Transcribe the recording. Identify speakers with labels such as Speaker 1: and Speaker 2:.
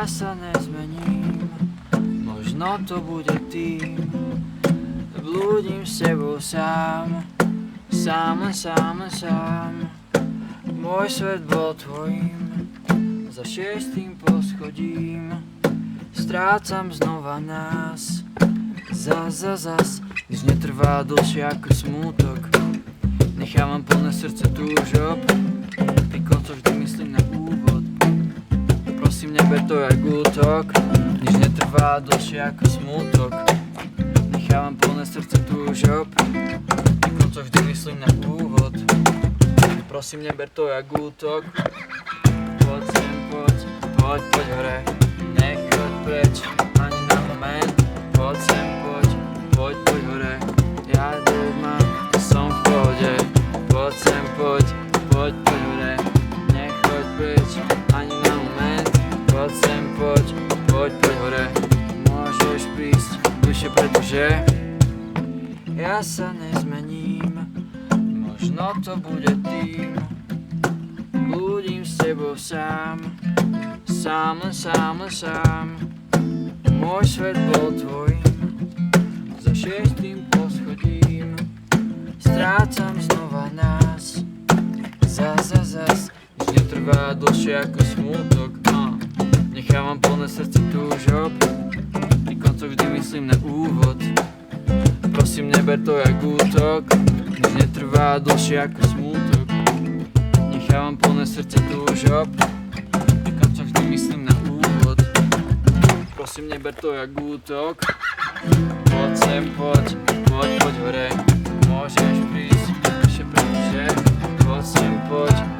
Speaker 1: Ja sa nezmením, možno to bude tým. Blúdim s tebou sám, sám. Môj svet bol tvojím, za 6. poschodím. Strácam znova nás, zas. Nič netrvá dlhšie ako smútok. Nechávam plné srdce túžob, pri koncoch vždy myslím na úvod. Prosím, neber to jak útok. Nič netrvá dlhšie ako smútok. Nechávam plné srdce túžob, pri koncoch vždy myslím na úvod. Prosím, neber to jak útok. Poď sem, poď hore. Nechoď preč, ani na moment. Poď sem, poď hore. Ja doma som v pohode. Poď sem, poď hore. Nechoď preč, ani na moment. Poď sem, poď hore. Môžeš prísť bližšie, pretože ja sa nezmením, možno to bude tým. Blúdim s tebou sám. Môj svet bol tvojím, za 6. poschodím. Strácam znova nás, zas. Nič netrvá dlhšie ako smútok. Nechávam plné srdce túžob, pri koncoch vždy myslím na úvod. Prosím, neber to jak útok. Nič netrvá dlhšie ako smútok. Nechávam plné srdce túžob, pri koncoch vždy myslím na úvod. Prosím, neber to jak útok. Poď sem, poď hore. Môžeš prísť, pretože poď sem, poď